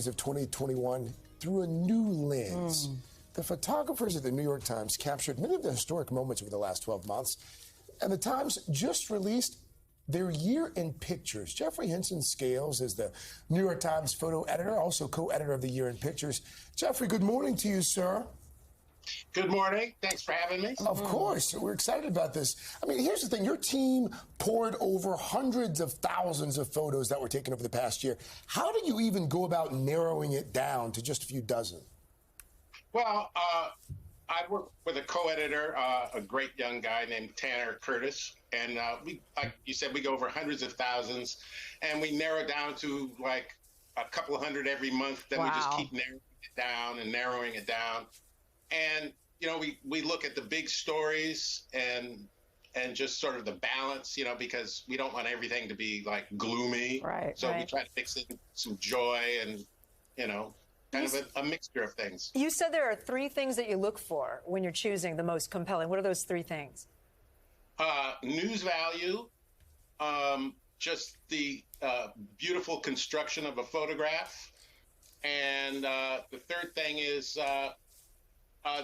memories of 2021 through a new lens. The photographers at the New York Times captured many of the historic moments over the last 12 months, and the Times just released their Year in Pictures. Jeffrey Henson Scales is the New York Times photo editor, also co-editor of the Year in Pictures. Jeffrey, good morning to you, sir. Good morning. Thanks for having me. Of course. We're excited about this. I mean, here's the thing. Your team poured over hundreds of thousands of photos that were taken over the past year. How do you even go about narrowing it down to just a few dozen? Well, I work with a co-editor, a great young guy named Tanner Curtis. And we, like you said, we go over hundreds of thousands, and we narrow down to like a couple of hundred every month. Then we just keep narrowing it down and narrowing it down. And, you know, we look at the big stories and just sort of the balance, you know, because we don't want everything to be like gloomy. Right. So we try to mix in some joy and, you know, kind of a mixture of things. You said there are three things that you look for when you're choosing the most compelling. What are those three things? News value, just the beautiful construction of a photograph. And the third thing is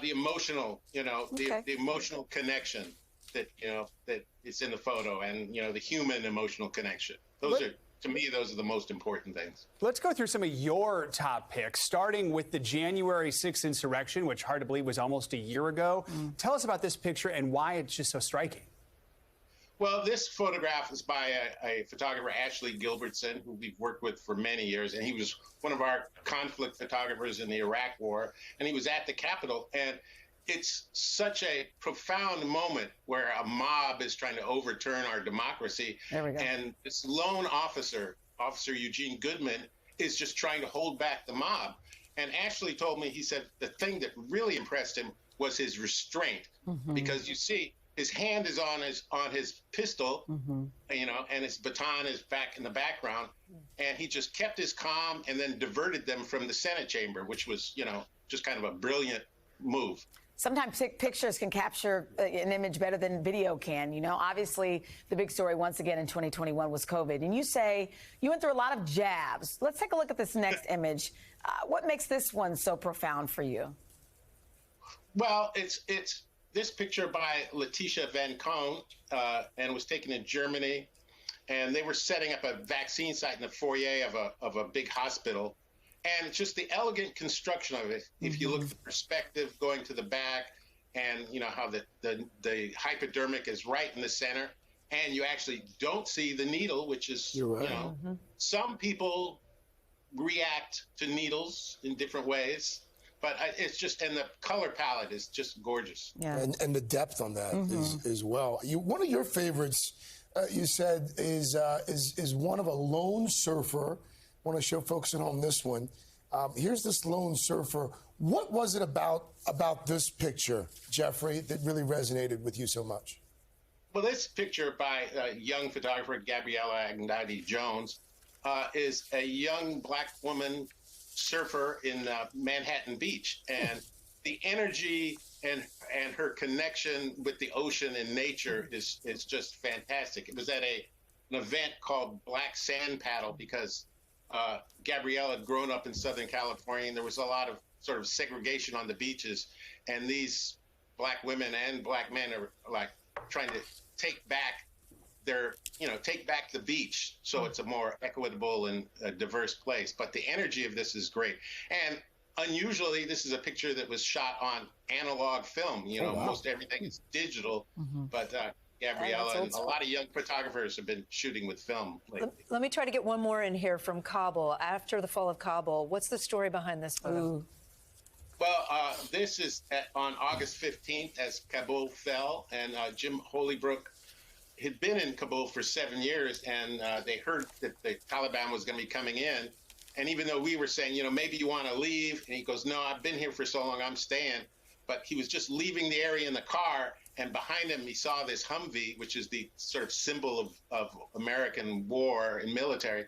the emotional, you know, the emotional connection that, you know, that is in the photo, and, you know, the human emotional connection. Those are, to me, those are the most important things. Let's go through some of your top picks, starting with the January 6th insurrection, which, hard to believe, was almost a year ago. Tell us about this picture and why it's just so striking. Well, this photograph is by a photographer, Ashley Gilbertson, who we've worked with for many years, and he was one of our conflict photographers in the Iraq War, and he was at the Capitol, and it's such a profound moment where a mob is trying to overturn our democracy. There we go. And this lone officer, Officer Eugene Goodman, is just trying to hold back the mob. And Ashley told me, he said the thing that really impressed him was his restraint, because you see, his hand is on his pistol, you know, and his baton is back in the background, and he just kept his calm and then diverted them from the Senate chamber, which was, you know, just kind of a brilliant move. Sometimes pictures can capture an image better than video can. You know, obviously, the big story once again in 2021 was COVID. And you say you went through a lot of jabs. Let's take a look at this next image. What makes this one so profound for you? Well, it's this picture by Letitia Van Cohn, and was taken in Germany. And they were setting up a vaccine site in the foyer of a big hospital. And it's just the elegant construction of it. If you look at the perspective going to the back, and you know how the hypodermic is right in the center, and you actually don't see the needle, which is, you know, some people react to needles in different ways, but it's just, and the color palette is just gorgeous. Yeah. And the depth on that is as well. One of your favorites, you said, is one of a lone surfer. I want to show folks at home this one. Here's this lone surfer. What was it about this picture, Jeffrey, that really resonated with you so much? Well, this picture by young photographer Gabriella Agnadi Jones is a young black woman surfer in Manhattan Beach, and the energy and her connection with the ocean and nature is just fantastic. It was at an event called Black Sand Paddle because Gabriella had grown up in Southern California, and there was a lot of sort of segregation on the beaches, and these black women and black men are like trying to take back the beach so it's a more equitable and diverse place. But the energy of this is great. And unusually, this is a picture that was shot on analog film. You know, most everything is digital, but Gabriella and a lot of young photographers have been shooting with film lately. Let me try to get one more in here from Kabul. After the fall of Kabul, what's the story behind this photo? Well, this is on August 15th as Kabul fell, and Jim Holybrook had been in Kabul for 7 years, and they heard that the Taliban was going to be coming in. And even though we were saying, you know, maybe you want to leave, and he goes, no, I've been here for so long, I'm staying. But he was just leaving the area in the car, and behind him he saw this Humvee, which is the sort of symbol of American war and military.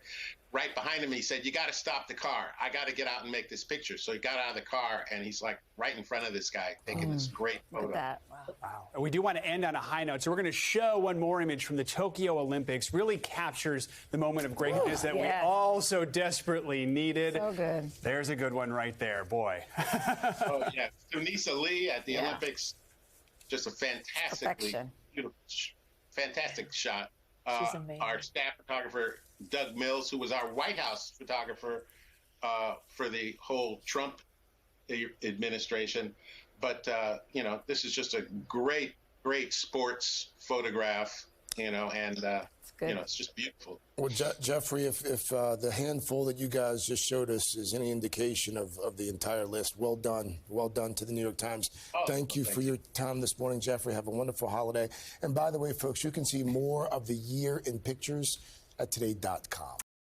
right behind him. He said, "You got to stop the car. I got to get out and make this picture." So he got out of the car, and he's like right in front of this guy taking this great photo. Look at that. Wow. And we do want to end on a high note, so we're going to show one more image from the Tokyo Olympics. Really captures the moment of greatness that we all so desperately needed. So good. There's a good one right there, boy. Oh, yeah. Tunisa Lee at the Olympics, just a fantastically beautiful, fantastic shot. She's amazing. Our staff photographer, Doug Mills, who was our White House photographer for the whole Trump administration. But, you know, this is just a great, great sports photograph, you know, and, you know, it's just beautiful. Well, Jeffrey, if the handful that you guys just showed us is any indication of the entire list, well done. Well done to the New York Times. Thank you for your time this morning, Jeffrey. Have a wonderful holiday. And by the way, folks, you can see more of the Year in Pictures at today.com.